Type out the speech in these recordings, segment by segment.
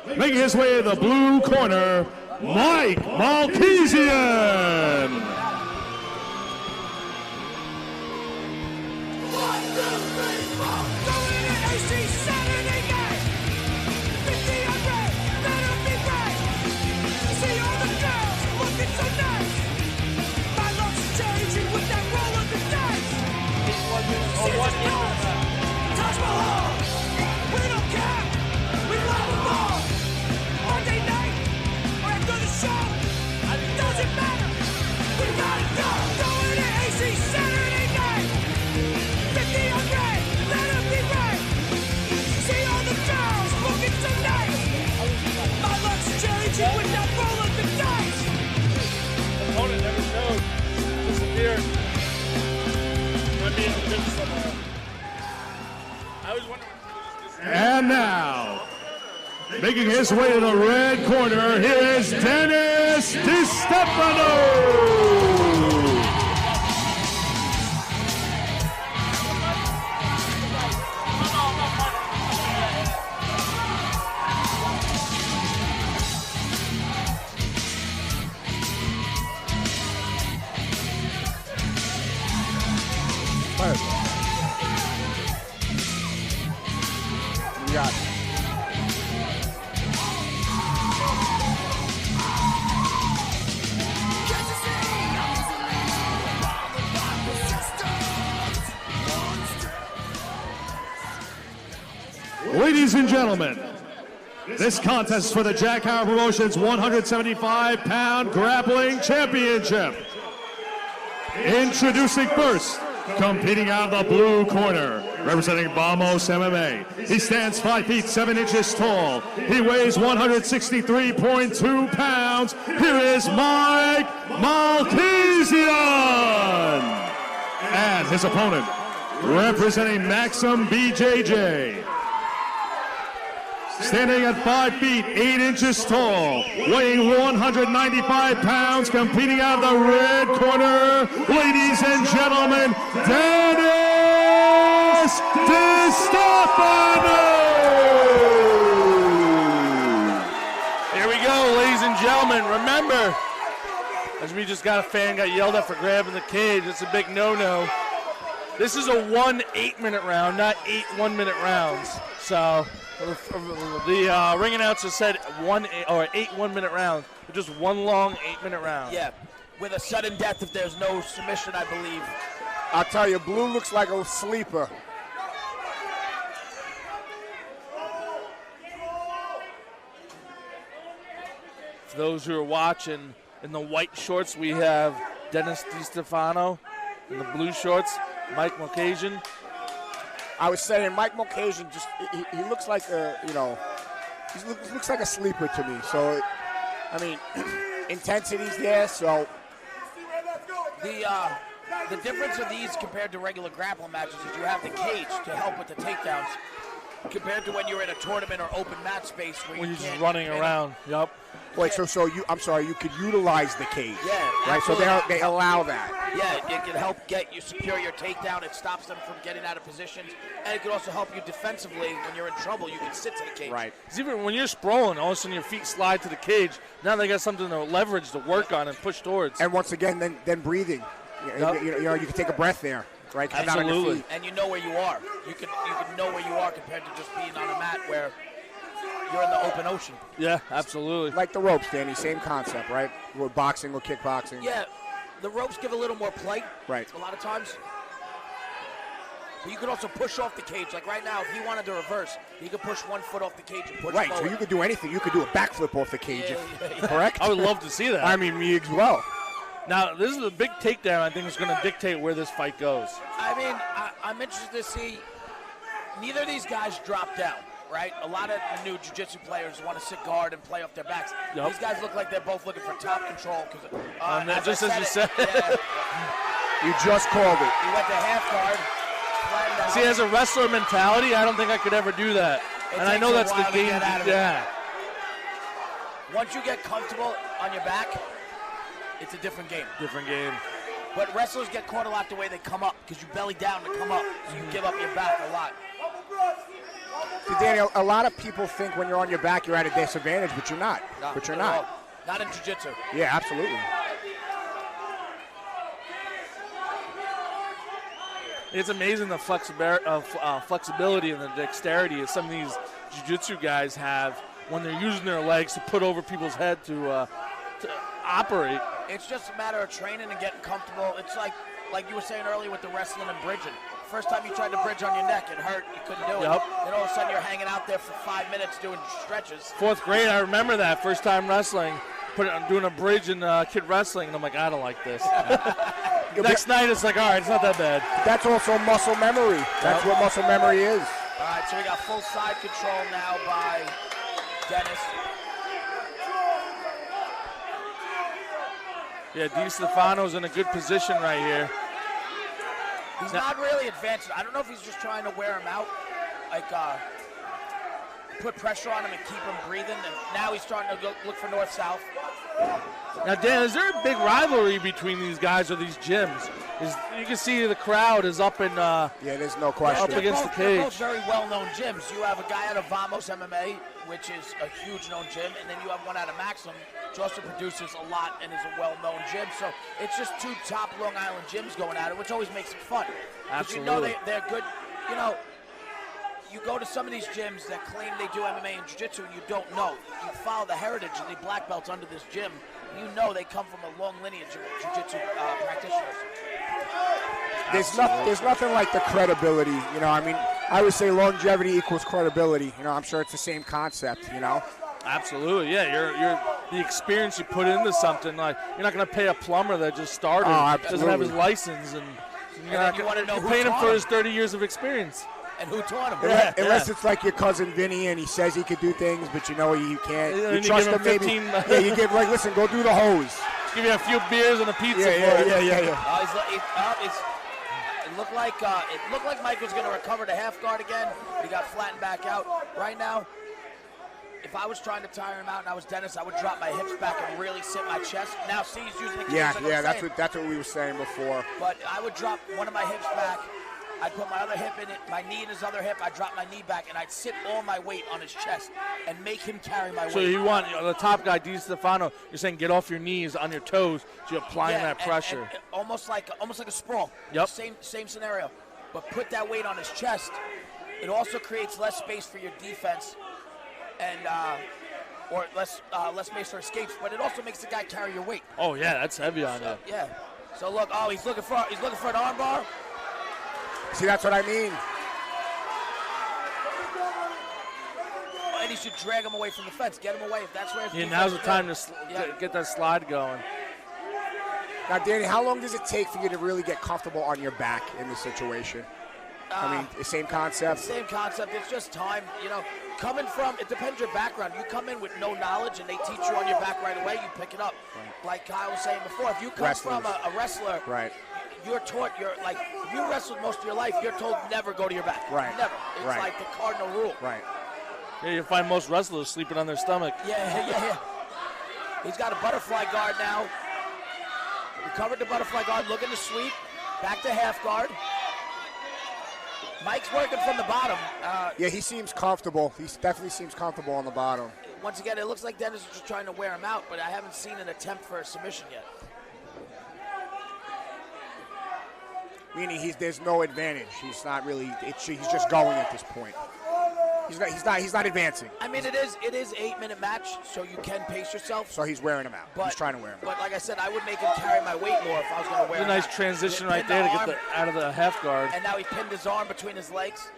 making his way to the blue corner, Mike Malkasian. And now, making his way to the red corner, here is Destefano. got. Ladies and gentlemen, this contest is for the Jack Howard Promotions 175-pound grappling championship. Introducing first, competing out of the blue corner, representing Vamos MMA. He stands 5 feet 7 inches tall. He weighs 163.2 pounds. Here is Mike Malkasian. And his opponent, representing Maxim BJJ. Standing at 5 feet 8 inches tall, weighing 195 pounds, competing out of the red corner, ladies and gentlemen, Destefano! Here we go, ladies and gentlemen. Remember, as we just got a fan got yelled at for grabbing the cage, it's a big no-no. This is a 1 8-minute round, not 8 1-minute rounds. So the ring announcer said 8 1-minute rounds, but just one long 8-minute round. Yeah, with a sudden death if there's no submission, I believe. I'll tell you, blue looks like a sleeper. For those who are watching, in the white shorts we have Destefano. In the blue shorts, Mike Malkasian. I was saying, Mike Malkasian just, he looks like a, he looks like a sleeper to me. So, I mean, intensity's there, so. The difference of these compared to regular grappling matches is you have the cage to help with the takedowns compared to when you're in a tournament or open match space where when you you're can't just running around. Yep. Wait, so you, I'm sorry, you could utilize the cage. Yeah. Right, absolutely. so they allow that. Yeah, it can help get you secure your takedown. It stops them from getting out of positions. And it can also help you defensively when you're in trouble. You can sit to the cage. Right. Because even when you're sprawling, all of a sudden your feet slide to the cage. Now they got something to leverage to work on and push towards. And once again, then breathing. Yep. You know, you can take a breath there. Right? Come down on your Absolutely. feet. And you know where you are. You can know where you are compared to just being on a mat where you're in the open ocean. Yeah, absolutely. Like the ropes, Danny, same concept, right? With boxing or kickboxing. Yeah, the ropes give a little more play. Right. A lot of times. But you could also push off the cage. Like right now, if he wanted to reverse, he could push 1 foot off the cage and push Right, forward. so you could do anything. You could do a backflip off the cage, correct? I would love to see that. I mean, me as well. Now, this is a big takedown I think is going to dictate where this fight goes. I mean, I'm interested to see. Neither of these guys drop down, right? A lot of the new jiu-jitsu players want to sit guard and play off their backs. Yep. These guys look like they're both looking for top control. Just as you said. Yeah, You just called it. he went to half guard. flattened out. See, as a wrestler mentality, I don't think I could ever do that. It And I takes know a that's the while to game. get out of it. Yeah. Once you get comfortable on your back, it's a different game. Different game. But wrestlers get caught a lot the way they come up because you belly down to come up, so you give up your back a lot. Daniel, a lot of people think when you're on your back you're at a disadvantage, but you're not. But you're not. Not in jiu-jitsu. Yeah, absolutely. It's amazing the flexibility and the dexterity that some of these jiu-jitsu guys have when they're using their legs to put over people's head to operate. It's just a matter of training and getting comfortable. It's like you were saying earlier with the wrestling and bridging. First time you tried to bridge on your neck, it hurt. You couldn't do it. Yep. Then all of a sudden you're hanging out there for 5 minutes doing stretches. 4th grade, I remember that first time wrestling, doing a bridge in kid wrestling, and I'm like, I don't like this. Next night, it's like, all right, it's not that bad. That's also muscle memory. That's what muscle memory is. All right, so we got full side control now by Dennis. Yeah, Destefano's in a good position right here. He's not really advancing. I don't know if he's just trying to wear him out, like put pressure on him and keep him breathing. And now he's starting to look for north-south. Now, Dan, is there a big rivalry between these guys or these gyms? You can see the crowd is up in. Yeah, there's no question. Up against the They're cage. both very well-known gyms. You have a guy out of Vamos MMA, which is a huge known gym, and then you have one out of Maxim, which also produces a lot and is a well-known gym. So it's just two top Long Island gyms going at it, which always makes it fun. Absolutely. You know they're good. You know, you go to some of these gyms that claim they do MMA and jiu-jitsu and you don't know. You follow the heritage of the black belts under this gym. You know they come from a long lineage of jiu-jitsu practitioners. There's nothing like the credibility, you know. I mean, I would say longevity equals credibility. You know, I'm sure it's the same concept, you know. Absolutely, yeah. You're the experience you put into something. Like you're not going to pay a plumber that just started, doesn't have his license, and you're paying him for his 30 years of experience. And who taught him? Yeah, unless it's like your cousin Vinny and he says he could do things, but you know you can't. You trust him maybe. Yeah, you give like, listen, go do the hose. Give you a few beers and a pizza. Yeah. It looked like Mike was going to recover the half guard again. He got flattened back out. Right now, if I was trying to tire him out and I was Dennis, I would drop my hips back and really sit my chest. Now, see, he's using the cage. Yeah, that's what we were saying before. But I would drop one of my hips back. I'd put my other hip in it, my knee in his other hip. I'd drop my knee back, and I'd sit all my weight on his chest and make him carry my weight. So you want the top guy, Destefano, you're saying get off your knees, on your toes, so you're applying that pressure. And almost like a sprawl. Yep. Same scenario. But put that weight on his chest. It also creates less space for your defense, and or less space for escapes. But it also makes the guy carry your weight. Oh yeah, that's heavy on you. Yeah. So look, he's looking for an arm bar. See, that's what I mean. And he should drag him away from the fence. Get him away if that's where. Yeah, now's the time to get that slide going. Now, Danny, how long does it take for you to really get comfortable on your back in this situation? I mean, the same concept? Same concept. It's just time. You know, coming from, it depends your background. You come in with no knowledge and they teach you on your back right away, you pick it up. Right. Like Kyle was saying before, if you come from a wrestler, right, you're taught, if you wrestled most of your life, you're told never go to your back. Right. Never. It's like the cardinal rule. Right. Yeah, you find most wrestlers sleeping on their stomach. Yeah. He's got a butterfly guard now. Recovered the butterfly guard, looking to sweep. Back to half guard. Mike's working from the bottom. Yeah, he seems comfortable. He definitely seems comfortable on the bottom. Once again, it looks like Dennis is just trying to wear him out, but I haven't seen an attempt for a submission yet. Meaning there's no advantage. He's not really. He's just going at this point. He's not advancing. I mean, it is 8-minute match, so you can pace yourself. So he's wearing him out. He's trying to wear him out. But like I said, I would make him carry my weight more if I was going to wear him out. A nice transition right there to get out of the half guard. And now he pinned his arm between his legs.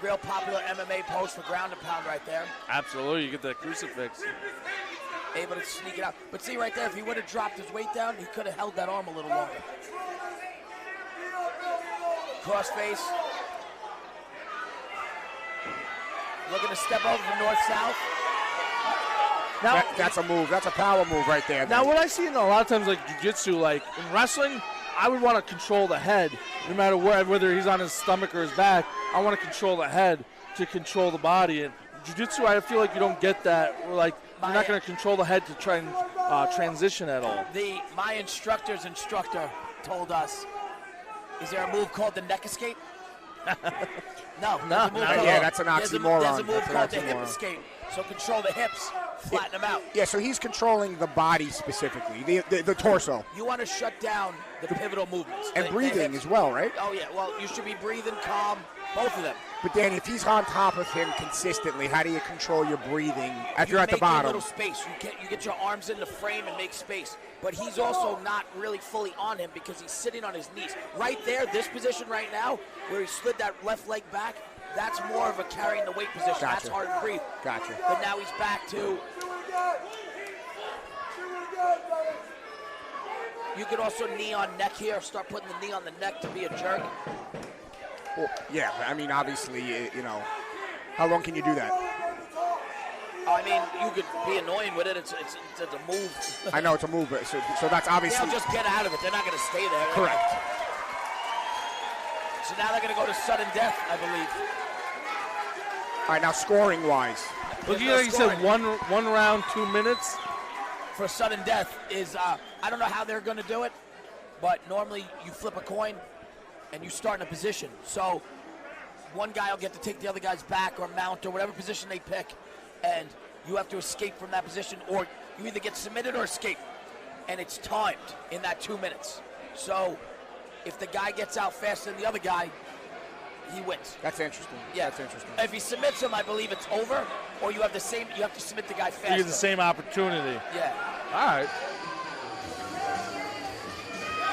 Real popular MMA pose for ground and pound right there. Absolutely, you get that crucifix. Able to sneak it out. But see right there, if he would have dropped his weight down, he could have held that arm a little longer. Cross face. Looking to step over from north-south. Now that's a move. That's a power move right there. Now, what I see in a lot of times, like jiu-jitsu, like in wrestling, I would want to control the head, no matter whether he's on his stomach or his back. I want to control the head to control the body. And jiu-jitsu, I feel like you don't get that. Like you're not going to control the head to try and transition at all. My instructor's instructor told us, is there a move called the neck escape? No. Yeah, that's an oxymoron. There's a move That's an called the hip oxymoron. escape. So control the hips, flatten them out. Yeah, so he's controlling the body specifically, the torso. You want to shut down the pivotal movements. And the breathing hips. as well, right? Oh, yeah. Well, you should be breathing calm, both of them. But Danny, if he's on top of him consistently, how do you control your breathing if you're at the make bottom? a little space. You get your arms in the frame and make space. But he's also not really fully on him because he's sitting on his knees. Right there, this position right now, where he slid that left leg back, that's more of a carrying the weight position. Gotcha. That's hard to breathe. Gotcha. But now he's back to... You could also knee on neck here. Start putting the knee on the neck to be a jerk. Well, yeah, I mean, obviously, how long can you do that? I mean, you could be annoying with it. It's a move. I know it's a move, but so that's obviously... They'll just get out of it. They're not going to stay there. Correct. So now they're going to go to sudden death, I believe. All right, now scoring-wise. Look, like you said, one round, 2 minutes. For sudden death is, I don't know how they're going to do it, but normally you flip a coin and you start in a position. So one guy will get to take the other guy's back or mount or whatever position they pick, and you have to escape from that position, or you either get submitted or escape. And it's timed in that 2 minutes. So if the guy gets out faster than the other guy, he wins. That's interesting. Yeah. That's interesting. If he submits him, I believe it's over, or you have to submit the guy faster. You get the same opportunity. Yeah. All right.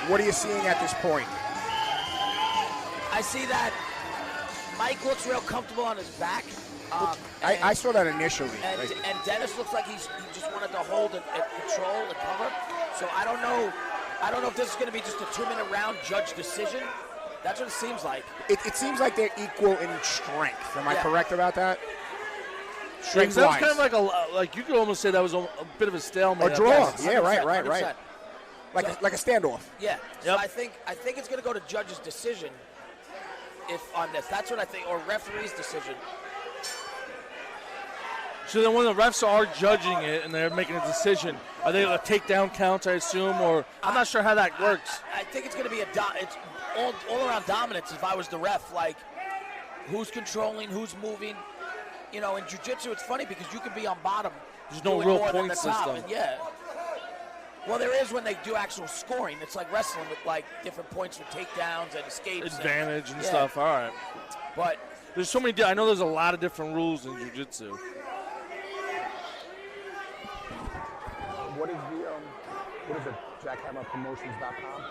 What are you seeing at this point? I see that Mike looks real comfortable on his back. I saw that initially. And Dennis looks like he just wanted to hold and control and cover. So I don't know if this is going to be just a 2-minute round judge decision. That's what it seems like. It seems like they're equal in strength. Am I correct about that? That was kind of like you could almost say that was a bit of a stalemate. A draw. Yes, Yeah, 100%, right. 100%. Like a standoff. Yeah. So I think it's going to go to judge's decision if on this. That's what I think, or referee's decision. So then when the refs are judging it and they're making a decision, are they going to take down counts, I assume, or I'm not sure how that works. I think it's going to be it's all around dominance if I was the ref, like who's controlling, who's moving. You know, in jiu-jitsu, it's funny because you could be on bottom. There's no doing real more than point the top, system. and yeah. Well, there is when they do actual scoring. It's like wrestling with like different points for takedowns and escapes. Advantage and stuff. All right. But there's so many. I know there's a lot of different rules in jiu-jitsu. What is it? JackhammerPromotions.com?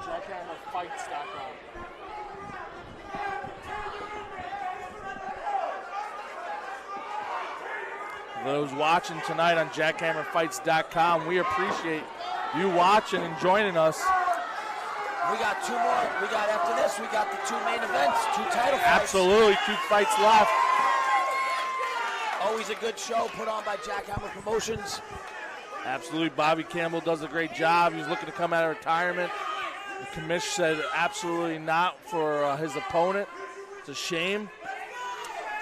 JackhammerFights.com. For those watching tonight on JackhammerFights.com, we appreciate you watching and joining us. we got two more. We got after this, we got the two main events, two title fights. Absolutely, 2 fights left. Always a good show put on by Jackhammer Promotions. Absolutely, Bobby Campbell does a great job. He's looking to come out of retirement. The commish said absolutely not for his opponent. It's a shame.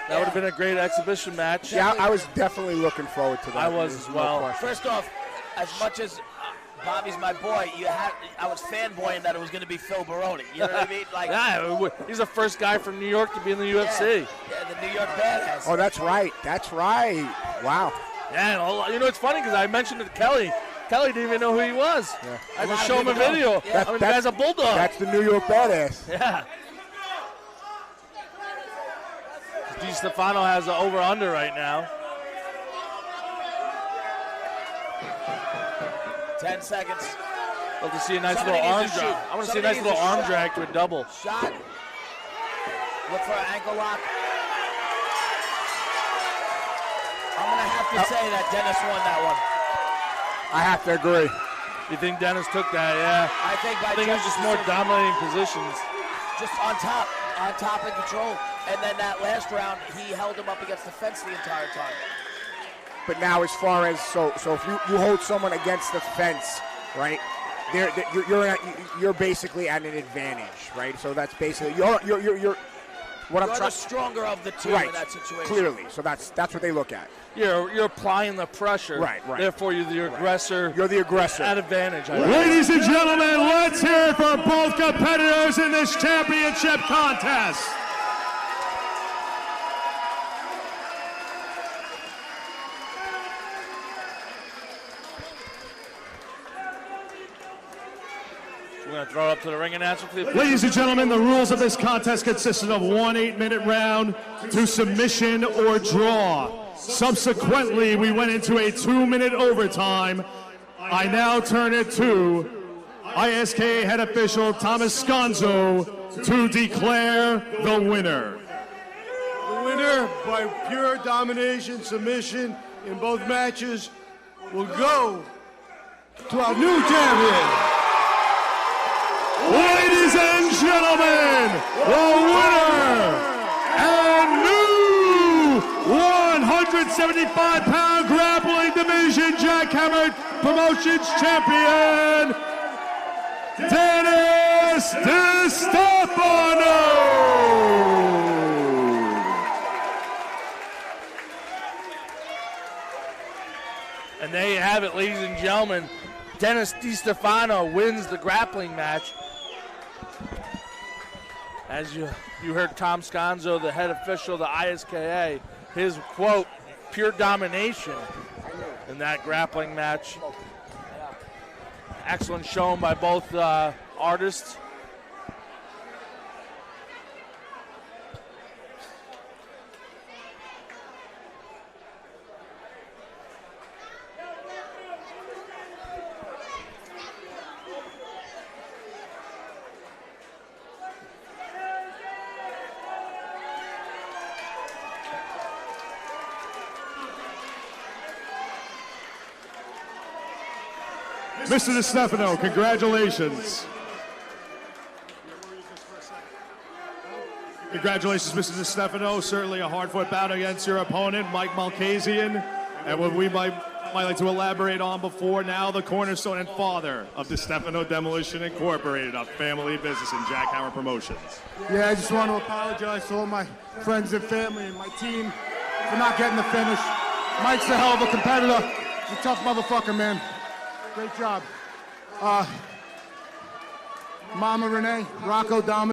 That would have been a great exhibition match. Yeah, I was definitely looking forward to that. I was as well. No question. First off, as much as Bobby's my boy, I was fanboying that it was going to be Phil Baroni. You know what I mean? Like, yeah, he's the first guy from New York to be in the UFC. Yeah, the New York Badass. Oh, that's right. That's right. Wow. Yeah, you know, it's funny because I mentioned it to Kelly. Kelly didn't even know who he was. Yeah. I had to show him a video. Yeah. I mean, the guy's a bulldog. That's the New York Badass. Yeah. Destefano has an over-under right now. 10 seconds. Love to see a nice Somebody little arm needs to drag. shoot. I want to see a Somebody nice needs little to arm shot. drag to a double. Shot. Look for an ankle lock. I'm going to have to say that Dennis won that one. I have to agree. You think Dennis took that? Yeah. I think he was just more dominating positions. Just on top and control. And then that last round, he held him up against the fence the entire time. But now, as far as so if you hold someone against the fence, right? You're basically at an advantage, right? So that's basically you're what I'm You're trying. the stronger of the two Right. in that situation. Clearly, so that's what they look at. You're applying the pressure. Right. Therefore, you're the aggressor. You're the aggressor. At advantage. Ladies and gentlemen, let's hear it for both competitors in this championship contest. We're going to throw it up to the ring announcer. Ladies and gentlemen, the rules of this contest consisted of one 8-minute round to submission or draw. Subsequently, we went into a 2-minute overtime. I now turn it to ISKA head official Thomas Sconzo to declare the winner. The winner by pure domination submission in both matches will go to our new champion. Ladies and gentlemen, the winner and new 175-pound grappling division Jackhammer Promotions champion, Dennis Destefano. And there you have it, ladies and gentlemen. Dennis Destefano wins the grappling match. As you heard Tom Sconzo, the head official of the ISKA, his quote, pure domination in that grappling match. Excellent showing by both artists. Mr. Destefano, congratulations. Congratulations, Mr. Destefano. Certainly a hard-fought bout against your opponent, Mike Malkasian. And what we might like to elaborate on before now, the cornerstone and father of Destefano Demolition Incorporated, a family business in Jackhammer Promotions. Yeah, I just want to apologize to all my friends and family and my team for not getting the finish. Mike's a hell of a competitor. He's a tough motherfucker, man. Great job. Mama Renee, Rocco Dom.